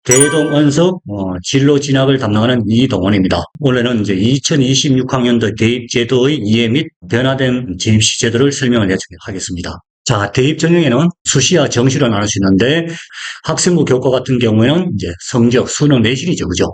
대동언석 진로 진학을 담당하는 이동원입니다. 원래는 이제 2026학년도 대입 제도의 이해 및 변화된 진입시 제도를 설명을 하겠습니다. 자, 대입 전형에는 수시와 정시로 나눌 수 있는데 학생부 교과 같은 경우에는 이제 성적, 수능, 내신이죠, 그죠?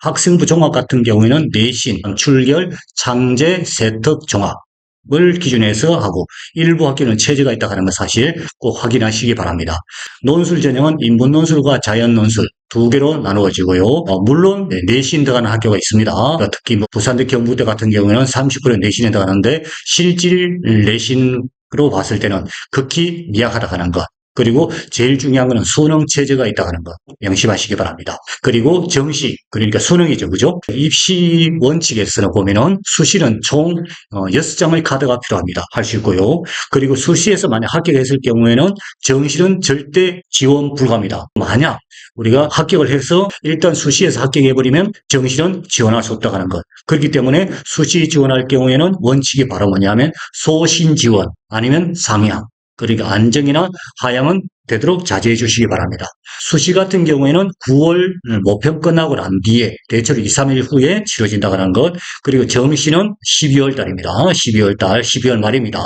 학생부 종합 같은 경우에는 내신, 출결, 창제, 세특, 종합을 기준해서 하고 일부 학교는 체제가 있다 하는 것 사실 꼭 확인하시기 바랍니다. 논술 전형은 인문 논술과 자연 논술 두 개로 나누어지고요. 물론 내신 들어가는 학교가 있습니다. 특히 부산대 경북대 같은 경우에는 30% 내신에 들어가는데 실질 내신으로 봤을 때는 극히 미약하다 하는 것. 그리고 제일 중요한 거는 수능 체제가 있다 하는 거 명심하시기 바랍니다. 그리고 정시, 그러니까 수능이죠. 그죠? 입시 원칙에서는 보면은 수시는 총 6장의 카드가 필요합니다. 할 수 있고요. 그리고 수시에서 만약 합격했을 경우에는 정시는 절대 지원 불가입니다. 만약 우리가 합격을 해서 일단 수시에서 합격해버리면 정시는 지원할 수 없다고 하는 것. 그렇기 때문에 수시 지원할 경우에는 원칙이 바로 뭐냐면 소신 지원 아니면 상향. 그러니까 안정이나 하향은 되도록 자제해 주시기 바랍니다. 수시 같은 경우에는 9월 모평 끝나고 난 뒤에 대체로 2, 3일 후에 치러진다고 하는 것. 그리고 정시는 12월 달입니다. 12월 달, 12월 말입니다.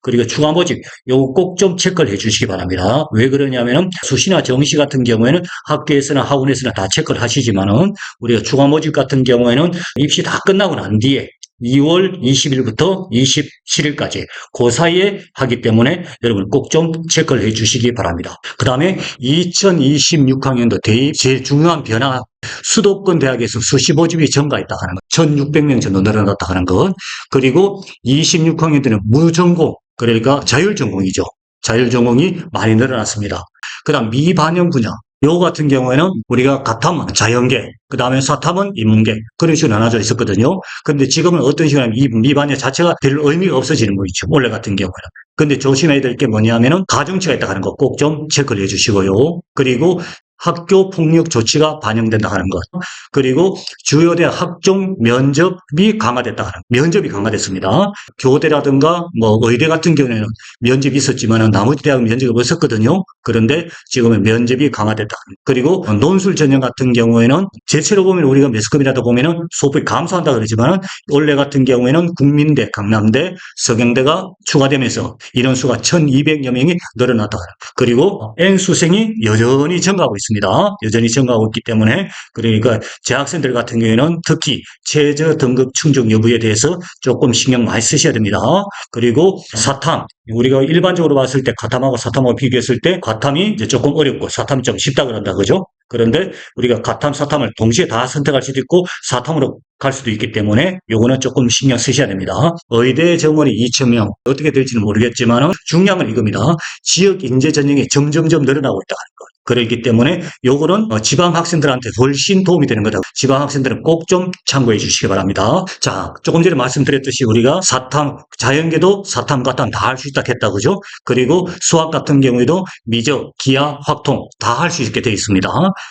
그리고 추가 모집, 요거 꼭 좀 체크를 해 주시기 바랍니다. 왜 그러냐면은 수시나 정시 같은 경우에는 학교에서나 학원에서나 다 체크를 하시지만은 우리가 추가 모집 같은 경우에는 입시 다 끝나고 난 뒤에 2월 20일부터 27일까지 그 사이에 하기 때문에 여러분 꼭 좀 체크를 해 주시기 바랍니다. 그 다음에 2026학년도 대입 제일 중요한 변화, 수도권 대학에서 수시 모집이 증가했다 하는 것, 1600명 정도 늘어났다 하는 것. 그리고 26학년도는 무전공, 그러니까 자율전공이죠. 자율전공이 많이 늘어났습니다. 그 다음 미반영 분야, 요 같은 경우에는 우리가 가탐은 자연계, 그 다음에 사탐은 인문계, 그런 식으로 나눠져 있었거든요. 근데 지금은 어떤 식으로 하면 이 미반영 자체가 별 의미가 없어지는 거 있죠. 원래 같은 경우에는. 근데 조심해야 될 게 뭐냐면은 가중치가 있다 하는 거 꼭 좀 체크를 해 주시고요. 그리고 학교 폭력 조치가 반영된다 하는 것. 그리고 주요대 학종 면접이 강화됐다 하는 것. 면접이 강화됐습니다. 교대라든가 의대 같은 경우에는 면접이 있었지만 나머지 대학은 면접이 없었거든요. 그런데 지금은 면접이 강화됐다. 그리고 논술 전형 같은 경우에는 제체로 보면 우리가 매스컴이라도 보면은 소폭이 감소한다 그러지만 원래 같은 경우에는 국민대, 강남대, 서경대가 추가되면서 인원수가 1200여 명이 늘어났다. 그리고 N수생이 여전히 증가하고 있습니다. 여전히 증가하고 있기 때문에 그러니까 재학생들 같은 경우에는 특히 최저 등급 충족 여부에 대해서 조금 신경 많이 쓰셔야 됩니다. 그리고 사탐, 우리가 일반적으로 봤을 때 가탐하고 사탐하고 비교했을 때 가탐이 이제 조금 어렵고 사탐이 좀 쉽다 그런다 그죠? 그런데 우리가 가탐, 사탐을 동시에 다 선택할 수도 있고 사탐으로 갈 수도 있기 때문에 요거는 조금 신경 쓰셔야 됩니다. 의대 정원이 2,000명 어떻게 될지는 모르겠지만 중요한 건 이겁니다. 지역 인재 전형이 점점점 늘어나고 있다는 것. 그렇기 때문에 요거는 지방 학생들한테 훨씬 도움이 되는 거다. 지방 학생들은 꼭 좀 참고해 주시기 바랍니다. 자, 조금 전에 말씀드렸듯이 우리가 사탐, 자연계도 사탐, 가탐 다 할 수 있다 했다 그죠? 그리고 수학 같은 경우에도 미적, 기하, 확통 다 할 수 있게 되어 있습니다.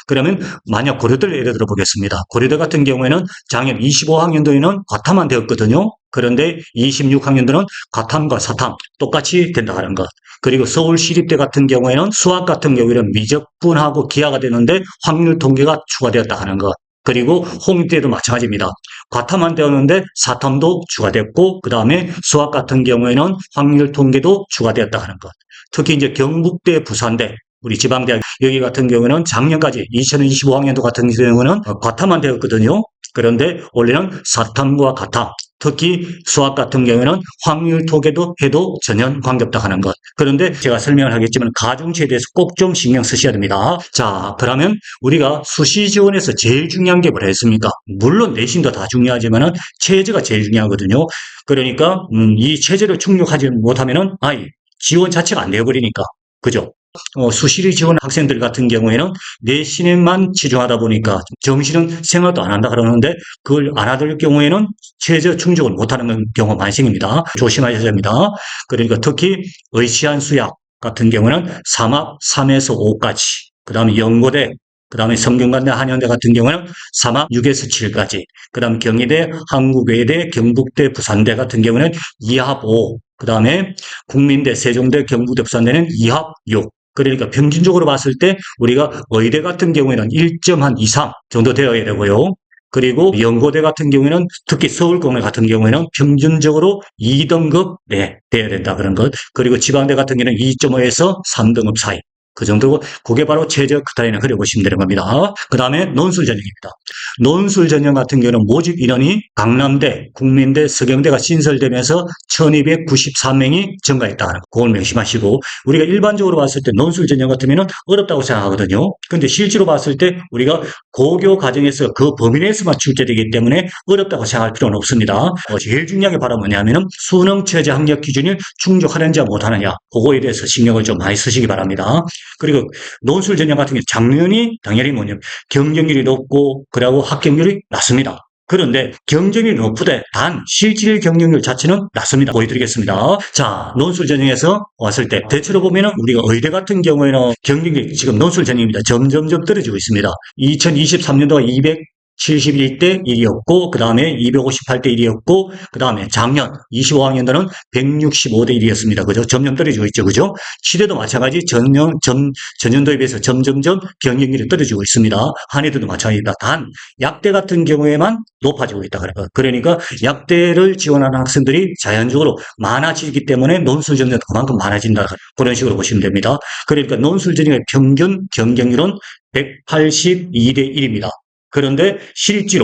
그러면 만약 고려대를 예를 들어 보겠습니다. 고려대 같은 경우에는 작년 25학년도에는 가탐만 되었거든요. 그런데 26학년도는 가탐과 사탐 똑같이 된다는 것. 그리고 서울시립대 같은 경우에는 수학 같은 경우에는 미적분하고 기하가 되는데 확률 통계가 추가되었다 하는 것. 그리고 홍익대도 마찬가지입니다. 과탐만 되었는데 사탐도 추가됐고 그 다음에 수학 같은 경우에는 확률 통계도 추가되었다 하는 것. 특히 이제 경북대, 부산대 우리 지방대학 여기 같은 경우는 작년까지 2025학년도 같은 경우는 과탐만 되었거든요. 그런데 원래는 사탐과 가탐, 특히 수학 같은 경우에는 확률 통계도 해도 전혀 관계없다 하는 것. 그런데 제가 설명을 하겠지만 가중치에 대해서 꼭 좀 신경 쓰셔야 됩니다. 자, 그러면 우리가 수시 지원에서 제일 중요한 게 뭐라 했습니까? 물론 내신도 다 중요하지만 체제가 제일 중요하거든요. 그러니까 이 체제를 충족하지 못하면은 지원 자체가 안 되어버리니까. 그죠? 수시를 지원 학생들 같은 경우에는 내신에만 치중하다 보니까 정시는 생각도 안 한다 그러는데 그걸 안 하될 경우에는 최저 충족을 못하는 경우가 많이 생깁니다. 조심하셔야 됩니다. 그러니까 특히 의시한 수학 같은 경우는 3합 3에서 5까지, 그 다음에 연고대, 그 다음에 성균관대, 한양대 같은 경우는 3합 6에서 7까지, 그 다음 경희대, 한국외대, 경북대, 부산대 같은 경우는 2합 5, 그 다음에 국민대, 세종대, 경북대, 부산대는 2합 6, 그러니까 평균적으로 봤을 때 우리가 의대 같은 경우에는 1.3 정도 되어야 되고요. 그리고 연고대 같은 경우에는 특히 서울공대 같은 경우에는 평균적으로 2등급 돼야 된다 그런 것. 그리고 지방대 같은 경우는 2.5에서 3등급 사이. 그 정도고 그게 바로 최저 커트라인을 그려보시면 되는 겁니다. 그 다음에 논술 전형입니다. 논술 전형 같은 경우는 모집 인원이 강남대, 국민대, 서경대가 신설되면서 1293명이 증가했다. 그걸 명심하시고 우리가 일반적으로 봤을 때 논술 전형 같으면 어렵다고 생각하거든요. 근데 실제로 봤을 때 우리가 고교 과정에서 그 범위 내에서만 출제되기 때문에 어렵다고 생각할 필요는 없습니다. 제일 중요한 게 바로 뭐냐면은 수능 최저 학력 기준을 충족하는지 못하느냐 그거에 대해서 신경을 좀 많이 쓰시기 바랍니다. 그리고 논술 전형 같은 경우 작년이 당연히 뭐냐면 경쟁률이 높고 그리고 합격률이 낮습니다. 그런데 경쟁률이 높으되 단 실질 경쟁률 자체는 낮습니다. 보여드리겠습니다. 자, 논술 전형에서 왔을 때 대체로 보면은 우리가 의대 같은 경우에는 경쟁률이 지금 논술 전형입니다. 점점점 떨어지고 있습니다. 2023년도가 271대 1이었고 그 다음에 258대 1이었고 그 다음에 작년 25학년도는 165대 1이었습니다. 그죠? 점점 떨어지고 있죠. 그죠? 치대도 마찬가지 전년도에 비해서 점점점 경쟁률이 떨어지고 있습니다. 한의대도 마찬가지입니다. 단 약대 같은 경우에만 높아지고 있다. 그러니까 약대를 지원하는 학생들이 자연적으로 많아지기 때문에 논술 전형도 그만큼 많아진다. 그런 식으로 보시면 됩니다. 그러니까 논술 전형의 평균 경쟁률은 182대 1입니다. 그런데 실질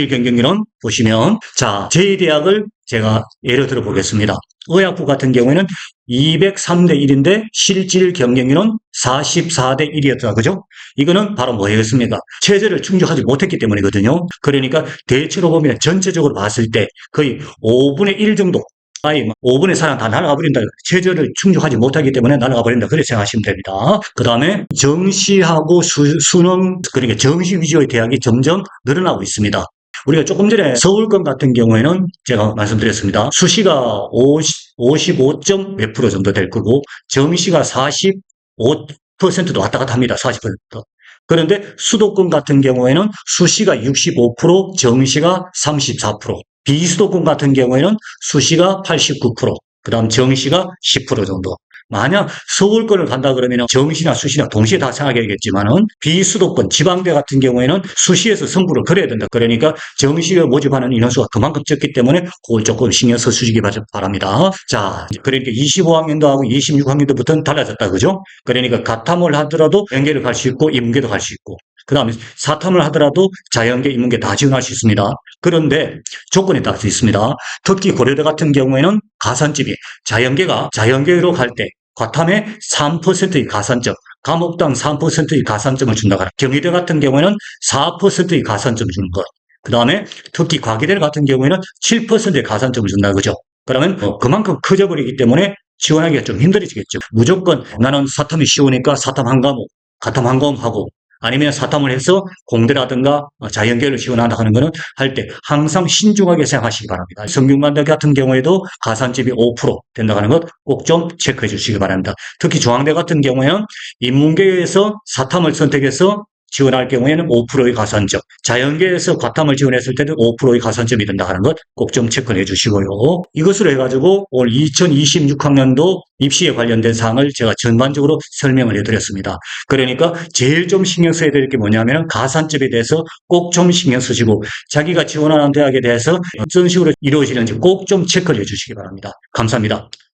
경쟁률은 보시면 자, 제2대학을 제가 예를 들어 보겠습니다. 의학부 같은 경우에는 203대 1인데 실질 경쟁률은 44대 1이었다. 그죠? 이거는 바로 뭐였습니까? 체제를 충족하지 못했기 때문이거든요. 그러니까 대체로 보면 전체적으로 봤을 때 거의 5분의 1 정도 5분의 4는 다 날아가 버린다. 체제를 충족하지 못하기 때문에 날아가 버린다. 그렇게 생각하시면 됩니다. 그 다음에 정시하고 수능, 그러니까 정시 위주의 대학이 점점 늘어나고 있습니다. 우리가 조금 전에 서울권 같은 경우에는 제가 말씀드렸습니다. 수시가 55점 몇 프로 정도 될 거고 정시가 45%도 왔다 갔다 합니다. 40%. 그런데 수도권 같은 경우에는 수시가 65%, 정시가 34%. 비수도권 같은 경우에는 수시가 89%, 그 다음 정시가 10% 정도. 만약 서울권을 간다 그러면 정시나 수시나 동시에 다 생각해야겠지만은 비수도권 지방대 같은 경우에는 수시에서 승부를 걸어야 된다. 그러니까 정시에 모집하는 인원수가 그만큼 적기 때문에 그걸 조금 신경 써주시기 바랍니다. 자, 그러니까 25학년도하고 26학년도부터는 달라졌다. 그죠? 그러니까 가탐을 하더라도 연계를 갈 수 있고 인문계도 갈 수 있고 그 다음에 사탐을 하더라도 자연계, 인문계 다 지원할 수 있습니다. 그런데 조건이 딱 있습니다. 특히 고려대 같은 경우에는 가산점이 자연계로 갈 때 과탐에 3%의 가산점, 과목당 3%의 가산점을 준다거나 경희대 같은 경우에는 4%의 가산점을 주는 것. 그 다음에 특히 과기대 같은 경우에는 7%의 가산점을 준다 그죠? 그러면 그만큼 커져버리기 때문에 지원하기가 좀 힘들어지겠죠. 무조건 나는 사탐이 쉬우니까 사탐 한 과목, 가탐 한 과목 하고 아니면 사탐을 해서 공대라든가 자연계를 지원한다 하는 거는 할 때 항상 신중하게 생각하시기 바랍니다. 성균관대 같은 경우에도 가산점이 5% 된다고 하는 것 꼭 좀 체크해 주시기 바랍니다. 특히 중앙대 같은 경우에는 인문계에서 사탐을 선택해서 지원할 경우에는 5%의 가산점, 자연계에서 과탐을 지원했을 때는 5%의 가산점이 된다 하는 것 꼭 좀 체크를 해주시고요. 이것으로 해가지고 올 2026학년도 입시에 관련된 사항을 제가 전반적으로 설명을 해드렸습니다. 그러니까 제일 좀 신경 써야 될 게 뭐냐면 가산점에 대해서 꼭 좀 신경 쓰시고 자기가 지원하는 대학에 대해서 어떤 식으로 이루어지는지 꼭 좀 체크를 해주시기 바랍니다. 감사합니다.